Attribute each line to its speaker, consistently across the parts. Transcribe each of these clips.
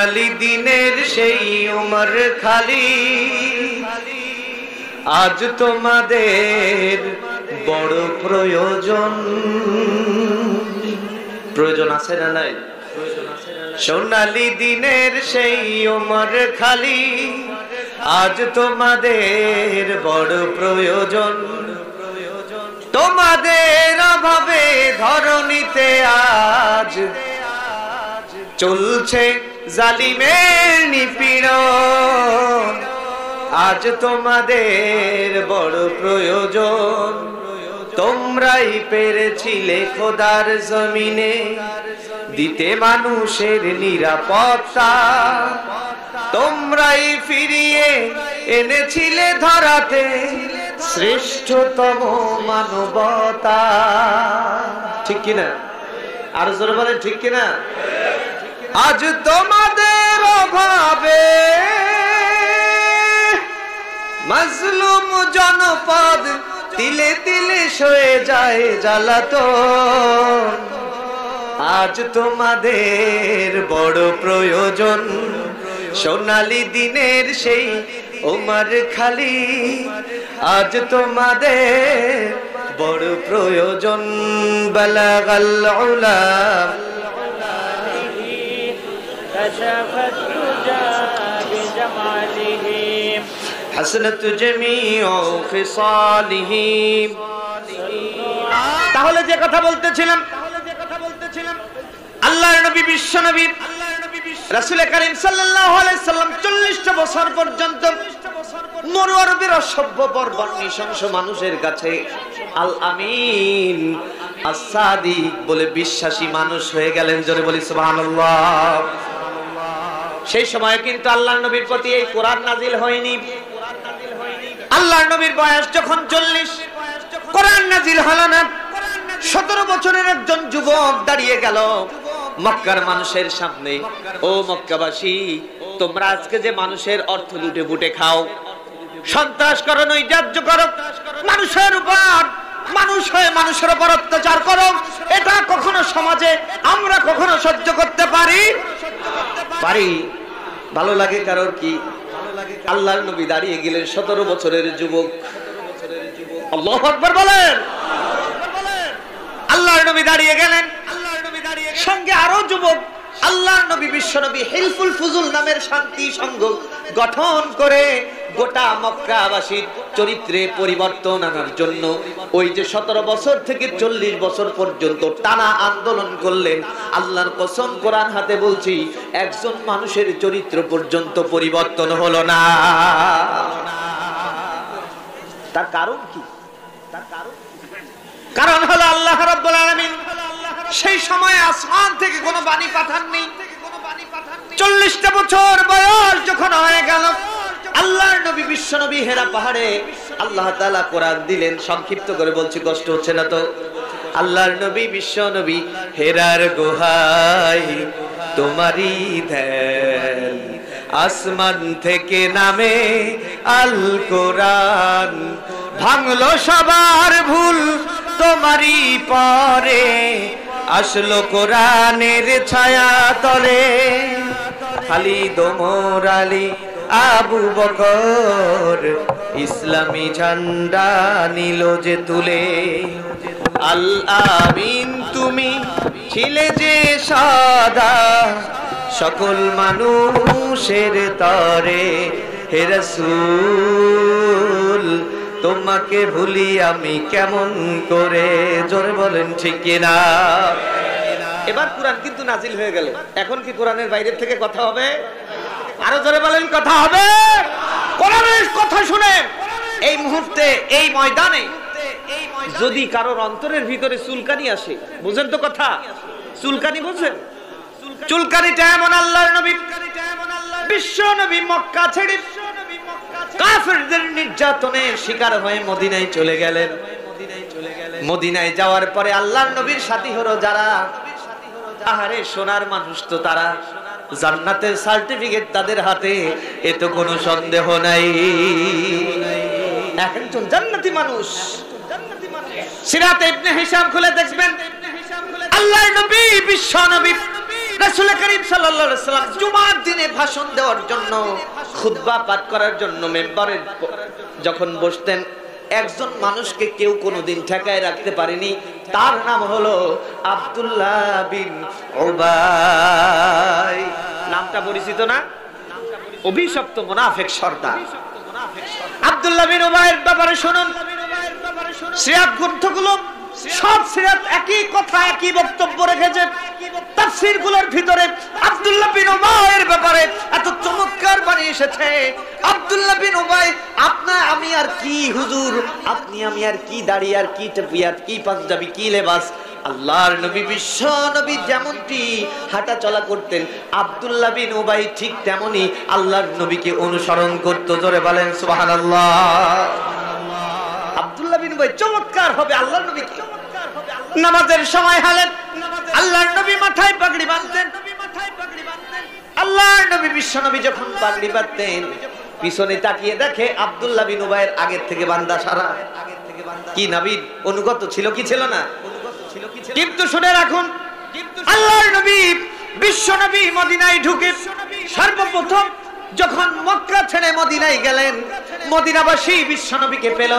Speaker 1: আলী দিনের সেই উমর খালি আজ তোমাদের বড় প্রয়োজন আছে না নাই? সোনালী দিনের সেই উমর খালি আজ তোমাদের বড় প্রয়োজন। তোমাদের অভাবে ধরণীতে আজ চলছে জালিমের নিপীড়ন। আজ তোমাদের বড় প্রয়োজন। তোমরাই পেরেছিলে খোদার জমিনে দিতে মানুষের নিরাপত্তা। তোমরাই ফিরিয়ে এনেছিলে ধরাতে শ্রেষ্ঠতম মানবতা। ঠিক কিনা? আর জোরে বলেন ঠিক কিনা? আজ তোমাদের অভাবে মাজলুম জনপদ তিলে তিলে সয়ে যায় জ্বালাতন। আজ তোমাদের বড় প্রয়োজন। সোনালী দিনের সেই উমর খালি আজ তোমাদের বড় প্রয়োজন। বালাগাল উলা كشفت تجا بجماله حسنت جميع خصاله। তাহলে যে কথা বলতেছিলাম, আল্লাহর নবী বিশ্ব নবী রাসূল করিম সাল্লাল্লাহু আলাইহি সাল্লাম 40 বছর পর্যন্ত মরু আরবের অসভ্য বর্বর নৃশংস মানুষের কাছে আল আমিন as-সাদিক বলে বিশ্বাসী মানুষ হয়ে গেলেন। জোরে বলি সুবহানাল্লাহ। সেই সময় কিন্তু আল্লাহর নবীর প্রতি এই কোরআন নাজিল হয়নি। আল্লাহর নবীর বয়স যখন 40, কোরআন নাজিল হলো না। 17 বছরের একজন যুবক দাঁড়িয়ে গেল মক্কার মানুষের সামনে। ও মক্কাবাসী, তোমরা আজকে যে মানুষের অর্থ লুটে বুটে খাও, সন্ত্রাস করো, নৈরাজ্য করো, মানুষের উপর মানুষ হয়ে মানুষের উপর অত্যাচার করো, এটা কখনো সমাজে আমরা কখনো সহ্য করতে পারি? ভালো লাগে কারোর কি? আল্লাহর নবী দাঁড়িয়ে গেলেন 17 বছরের যুবক। আল্লাহু আকবার বলেন। আল্লাহর নবী দাঁড়িয়ে গেলেন, সঙ্গে আরো যুবক। আল্লাহর নবী বিশ্ব নবী হিলফুল ফুজুল নামের শান্তি সংঘ গঠন করে গোটা মক্কাবাসীর চরিত্রে পরিবর্তন আনার জন্য ওই যে 17 বছর থেকে 40 বছর পর্যন্ত টানা আন্দোলন করলেন। আল্লাহর কসম, কোরআন হাতে বলছি, একজন মানুষের চরিত্র পর্যন্ত পরিবর্তন হলো না। তার কারণ কি? কারণ হলো আল্লাহ রাব্বুল আলামিন সেই সময় আসমান থেকে কোনো বাণী পাঠাননি। 40টা বছর বয়স যখন হয়ে গেল, আল্লাহর নবী বিশ্ব নবী হেরা পাহাড়ে আল্লাহ তাআলা কোরআন দিলেন। সংক্ষিপ্ত করে বলছি, কষ্ট হচ্ছে না তো? আল্লাহর নবী বিশ্ব নবী হেরার গুহায় তোমারই ধ্যান, আসমান থেকে নামে আল কোরআন, ভাঙলো সবার ভুল তোমারই পরে, আসলো কোরআনের ছায়া তলে। খালিদ ওমর আলী আবু বকর ইসলামী ঝান্ডা নিল যে তুলে। আল আমিন তুমি ছিলে যে সদা সকল মানুষের তরে। হে রাসূল, তোমাকে ভুলি আমি কেমন করে? জোরে বলেন ঠিক কিনা? এবার কোরআন কিন্তু নাজিল হয়ে গেল। এখন কি কোরআনের বাইরে থেকে কথা হবে? আরো জোরে বলেন, কথা হবে? কোরআনের কথা শুনে এই মুহূর্তে এই ময়দানে যদি কারোর অন্তরের ভিতরে চুলকানি আসে, বুঝেন তো কথা? চুলকানি বুঝেন? চুলকানিটা এমন, আল্লাহর নবী বিশ্ব নবী মক্কা ছেড়ে কাফেরদের নির্যাতনের শিকার হয়ে মদিনায় চলে গেলেন। মদিনায় যাওয়ার পরে আল্লাহর নবীর সাথী হলো যারা, আহারে সোনার মানুষ তো তারা, জান্নাতের সার্টিফিকেট তাদের হাতে, এ তো কোনো সন্দেহ নাই। একজন জান্নাতি মানুষ। সিরাতে ইবনে হিশাম খুলে দেখবেন, আল্লাহর নবী বিশ্ব নবী রাসূল করিম সাল্লাল্লাহু আলাইহি ওয়াসাল্লাম জুমার দিনে ভাষণ দেওয়ার জন্য, খুতবা পাঠ করার জন্য মেম্বারে যখন বসতেন, একজন মানুষকে কেউ কোনোদিন ঠেকায় রাখতে পারেনি। তার নাম হলো আব্দুল্লাহ বিন উবাই। নামটা পরিচিত না? অভিশপ্ত মুনাফিক সর্দার আব্দুল্লাহ বিন উবাইয়ের ব্যাপারে শুনুন। সিরাত গ্রন্থগুলো সব সিরাত একই কথা, একই বক্তব্য রেখেছে। তাফসীরগুলোর ভিতরে আব্দুল্লাহ বিন উবাইয়ের ব্যাপারে এত চমৎকার বাণী এসেছে। আব্দুল্লাহ বিন উবাই, আমি আর কি হুজুর, আপনি আমি আর কি দাড়ি আর কি টুপি আর কি পাঞ্জাবি কি লেবাস, আল্লাহর নবী বিশ্ব নবী যেমনটি হাঁটা চলা করতেন, আব্দুল্লাহ বিন উবাই ঠিক তেমনি আল্লাহর নবীকে অনুসরণ করত। জোরে বলেন সুবহানাল্লাহ। আব্দুল্লাহ বিন উবাই চমৎকার হবে আল্লাহর নবীকে। নামাজের সময় হলে আল্লাহর নবী মাথায় পাগড়ি বাঁধতেন। আল্লাহর নবী বিশ্ব নবী যখন পাগড়ি বাঁধতেন, পিছনে তাকিয়ে দেখে আব্দুল্লাহ বিন উবাইয়ের আগের থেকে বান্দা সারা। কি নবীর অনুগত ছিল কি ছিল না? কিন্তু শুনে রাখুন, আল্লাহর নবী বিশ্ব নবী মদিনায় ঢুকে সর্বপ্রথম যখন মক্কা ছেড়ে মদিনায় গেলেন, মদিনাবাসী বিশ্ব নবীকে পেল।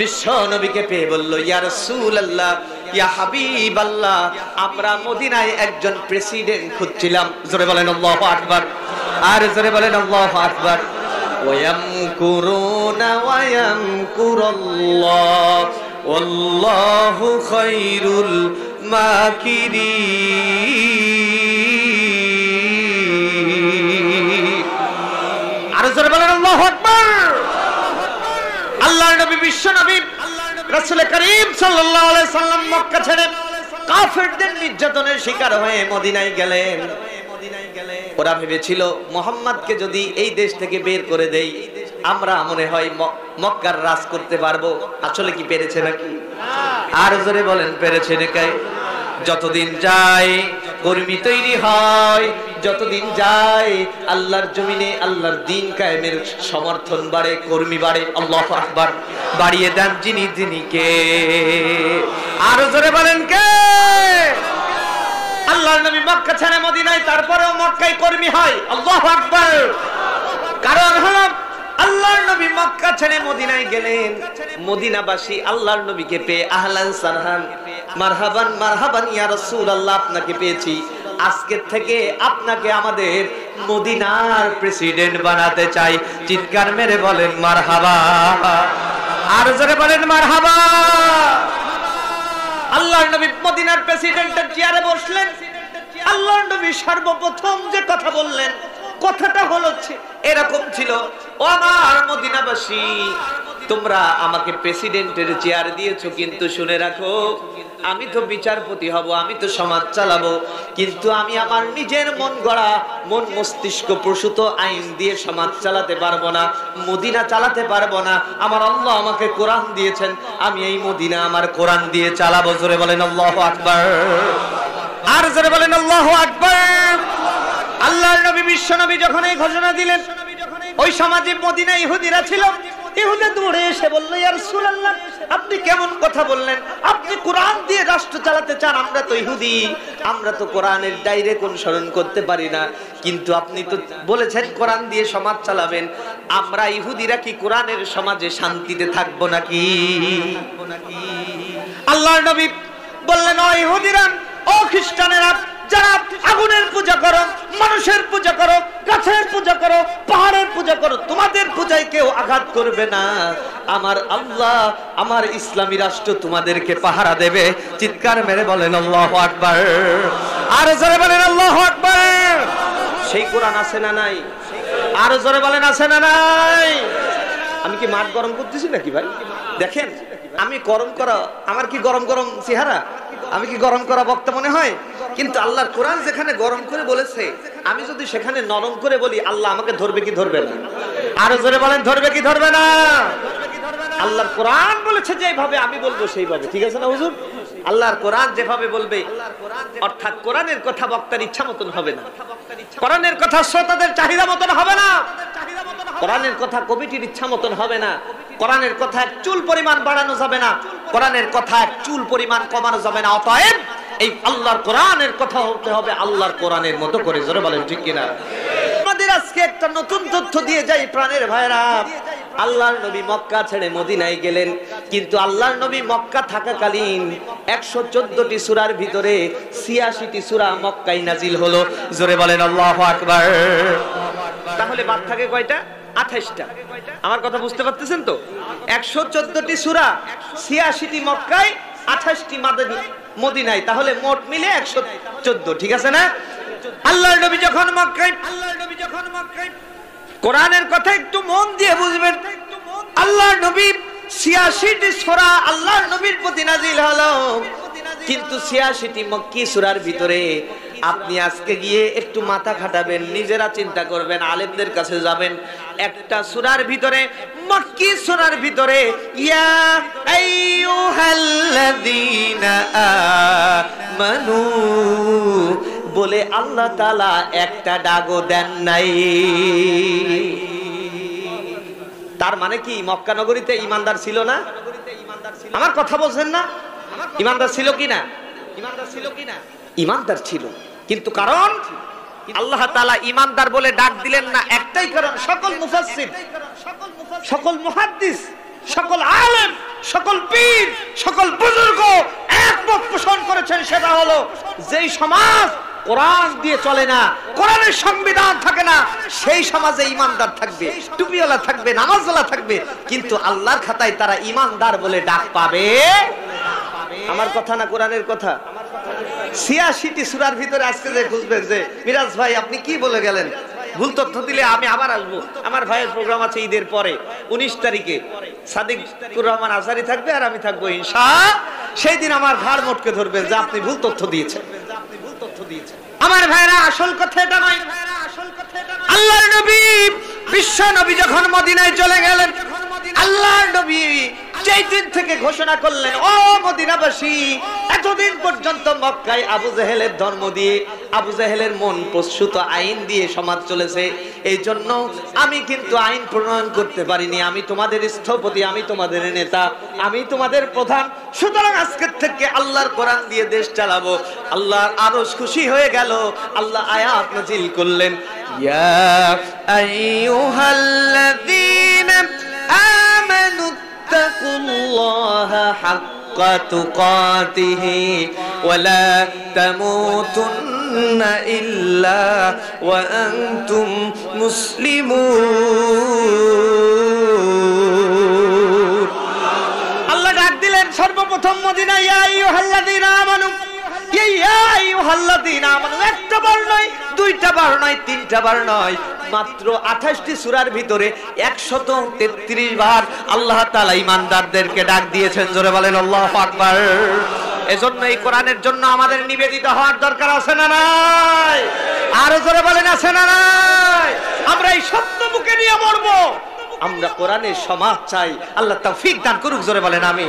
Speaker 1: বিশ্ব নবীকে পেয়ে বলল, ইয়া রাসূলুল্লাহ, ইয়া হাবিবাল্লাহ, আমরা মদিনায় একজন প্রেসিডেন্ট খুঁজছিলাম। জোরে বলেন আল্লাহু আকবার, আর জোরে বলেন আল্লাহু আকবার। ওয়ায়ামকুরুনা ওয়ায়ামকুরুল্লাহ ওয়াল্লাহু খায়রুল মাকিরিন। আর জোরে বলেন আল্লাহু আকবার। আল্লাহর নবী বিশ্ব নবী রাসূল করিম সাল্লাল্লাহু আলাইহি সাল্লাম মক্কা ছেড়ে কাফেরদের নির্যাতনের শিকার হয়ে মদিনায় গেলেন। ওরা ভেবেছিল মুহাম্মদকে যদি এই দেশ থেকে বের করে দেই, আমরা মনে হয় মক্কার রাজ করতে পারবো। আসলে কি পেরেছে নাকি? আর জোরে বলেন পেরেছে নাকি? যতদিন যায় কর্মী তৈরি হয়, যতদিন যায় আল্লাহর জমিনে আল্লাহর দ্বীন কায়েমের সমর্থন বাড়ে, কর্মী বাড়ে। আল্লাহু আকবার। বাড়িয়ে দেন যিনি, যিনি কে? আর জোরে বলেন কে? আল্লাহর নবী মক্কা ছেড়ে মদিনায়, তারপরেও মক্কায় কর্মী হয়। আল্লাহু আকবার। কারণ হলো আল্লাহর নবী মক্কা ছেড়ে মদিনায় গেলেন, মদিনাবাসী আল্লাহর নবীকে পেয়ে আহলান সারহান, মারহাবান মারহাবান ইয়া রাসূলুল্লাহ, আপনাকে পেয়েছি, আজকে থেকে আপনাকে আমাদের মদিনার প্রেসিডেন্ট বানাতে চাই। চিৎকার মেরে বলেন মারহাবা, আর জোরে বলেন মারহাবা। আল্লাহর নবী মদিনার প্রেসিডেন্টের চেয়ারে বসলেন। আল্লাহর নবী সর্বপ্রথম যে কথা বললেন, কথাটা হলো এরকম ছিল, ও আমার মদিনাবাসী, তোমরা আমাকে প্রেসিডেন্টের চেয়ার দিয়েছো, কিন্তু শুনে রাখো, আমি তো বিচারপতি হব, আমি তো সমাজ চালাবো, কিন্তু আমি আমার নিজের মন গড়া, মন মস্তিষ্ক প্রসূত আইন দিয়ে সমাজ চালাতে পারবো না, মদিনা চালাতে পারবো না। আমার আল্লাহ আমাকে কোরআন দিয়েছেন, আমি এই মদিনা আমার কোরআন দিয়ে চালাবো। জোরে বলেন আল্লাহু আকবার, আর জোরে বলেন আল্লাহু আকবার। আল্লাহর নবী বিশ্ব নবী যখন এই ঘোষণা দিলেন, ওই সমাজে মদিনা ইহুদিরা ছিল। ইহুদি দৌড়ে এসে বলল, ইয়া রাসূলুল্লাহ, আপনি কেমন কথা বললেন? আপনি কোরআন দিয়ে রাষ্ট্র চালাতে চান, আমরা তো ইহুদি, আমরা তো কোরআনের ডাইরেক্ট অনুসরণ করতে পারি না, কিন্তু আপনি তো বলেছেন কোরআন দিয়ে সমাজ চালাবেন, আমরা ইহুদিরা কি কোরআনের সমাজে শান্তিতে থাকবো নাকি? আল্লাহর নবী বললেন, ও ইহুদিরা, ও খ্রিস্টানেরা, যারা আগুনের পূজা করো, মানুষের পূজা করো, গাছের পূজা করো, পাহাড়ের পূজা করো, তোমাদের পূজায় কেউ আঘাত করবে না। আমার আল্লাহ, আমার ইসলামী রাষ্ট্র তোমাদেরকে পাহারা দেবে। চিৎকার মেরে বলেন আল্লাহু আকবার, আর জোরে বলেন আল্লাহু আকবার। সেই কোরআন আছে না নাই? আর জোরে বলেন আছে না নাই? আমি কি মাঠ গরম করতেছি নাকি ভাই? দেখেন, আমি গরম করা, আমার কি গরম গরম চেহারা, আমি কি গরম করা বক্তা মনে হয়? কিন্তু আল্লাহর কোরআন যেখানে গরম করে বলেছে, আমি যদি সেখানে নরম করে বলি, আল্লাহ আমাকে ধরবে কি ধরবে না? আরো জোরে বলেন, ধরবে কি ধরবে না? আল্লাহর কোরআন বলেছে যেভাবে আমি বলবো সেইভাবে, ঠিক আছে না হুজুর? আল্লাহর কোরআন যেভাবে বলবে, অর্থাৎ কোরআনের কথা বক্তার ইচ্ছা মতন হবে না, কোরআনের কথা শ্রোতাদের চাহিদা মতন হবে না, কোরআনের কথা কমিটির ইচ্ছা মতন হবে না, কোরআনের কথা এক চুল পরিমাণ বাড়ানো যাবে না, কোরআনের কথা এক চুল পরিমাণ কমানো যাবে না। অতএব এই আল্লাহর কোরআনের কথা হতে হবে আল্লাহর কোরআনের মতো করে। জোরে বলেন ঠিক কিনা? আমাদের আজকে একটা নতুন তথ্য দিয়ে যাই প্রাণের ভাইরা। আল্লাহর নবী মক্কা ছেড়ে মদিনায় গেলেন, কিন্তু আল্লাহর নবী মক্কা থাকাকালীন 114টি সূরার ভিতরে 86টি সূরা মক্কায় নাজিল হলো। জোরে বলেন আল্লাহু আকবার। তাহলে বাদ থাকে কয়টা? 28টা। আমার কথা বুঝতে পারতেছেন তো? 114টি সূরা, 86টি মক্কায়, 28টি মদিনায়, তাহলে মোট মিলে 114। ঠিক আছে না? আল্লাহর নবী যখন মক্কায়, কোরআনের কথা একটু মন দিয়ে বুঝবেন। আল্লাহর নবী 86টি সূরা আল্লাহর নবীর প্রতি নাজিল হলো, কিন্তু 86টি মক্কি সূরার ভিতরে আপনি আজকে গিয়ে একটু মাথা খাটাবেন, নিজেরা চিন্তা করবেন, আলেমদের কাছে যাবেন। একটা সূরার ভিতরে, মক্কি সূরার ভিতরে ইয়া আইয়ুহাল্লাযীনা আমানু বলে আল্লাহ তাআলা একটা ডাকও দেন নাই। তার মানে কি মক্কা নগরীতে ঈমানদার ছিল না? আমার কথা বলছেন না? ঈমানদার ছিল কি না? ঈমানদার ছিল, কিন্তু কারণ আল্লাহ তাআলা ঈমানদার বলে ডাক দিলেন না একটাই কারণ, সকল মুফাসসির, সকল মুহাদ্দিস, সকল আলেম, সকল পীর, সকল বুজুর্গ একমত পোষণ করেছেন, সেটা হলো যেই সমাজ কোরআন দিয়ে চলে না, কোরআনের সংবিধান থাকে না, সেই সমাজে ঈমানদার থাকবে, টুপিওয়ালা থাকবে, নামাজওয়ালা থাকবে, কিন্তু আল্লাহর খাতায় তারা ঈমানদার বলে ডাক পাবে। আমার কথা না কোরআনের কথা? 86টি সূরার ভিতরে আজকে যে খুঁজবেন যে মিরাজ ভাই আপনি কি বলে গেলেন, ভুল তথ্য দিলে আমি আবার আসবো। আমার ভাইয়ের প্রোগ্রাম আছে ঈদের পরে 19 তারিখে, সাদিকুর রহমান আজহারি থাকবে আর আমি থাকবো ইনশাআল্লাহ। সেই দিন আমার ঘাড় মোটকে ধরবেন যে আপনি ভুল তথ্য দিয়েছেন। আমার ভাইরা আসল কথা এটা নয়। আল্লাহর নবী, বিশ্ব নবী যখন মদিনায় চলে গেলেন, আল্লাহর নবী যেই দিন থেকে ঘোষণা করলেন, ও মদিনাবাসী, এতদিন পর্যন্ত মক্কায় আবু জেহেলের ধর্ম দিয়ে, আবু জেহেলের মন প্রসূত আইন দিয়ে সমাজ চলেছে, এই জন্য আমি কিন্তু আইন প্রণয়ন করতে পারিনি। আমি তোমাদের স্থপতি, আমি তোমাদের নেতা, আমি তোমাদের প্রধান, সুতরাং আজকের থেকে আল্লাহর কোরআন দিয়ে দেশ চালাবো। আল্লাহর আরশ খুশি হয়ে গেল, আল্লাহ আয়াত নাযিল করলেন, ইয়া আইয়ুহাল্লাযীনা আমানু তাকুল্লাহা হাক্কা তুকাতিহি ওয়া লা তামুতুন্না ইল্লা ওয়া আনতুম মুসলিমুন। আল্লাহ ডাক দিলেন সর্বপ্রথম মদিনা, ইয়া আইয়ুহাল্লাযীনা আমানু, ইয়া আইয়ুহাল্লাযীনা আমানু, একটা বার নয়, দুইটা বার নয়, তিনটা বার নয়, মাত্র 28টি সূরার ভিতরে 133 বার আল্লাহ তাআলা ঈমানদারদেরকে ডাক দিয়েছেন। জোরে বলেন আল্লাহু আকবার। এজন্য এই কোরআনের জন্য আমাদের নিবেদিত হওয়ার দরকার আছে না নাই? আরো জোরে বলেন আছে না নাই? আমরা এই সত্য মুখে নিয়ে মরবো, আমরা কোরআনের সমাজ চাই। আল্লাহ তৌফিক দান করুক। জোরে বলেন আমিন।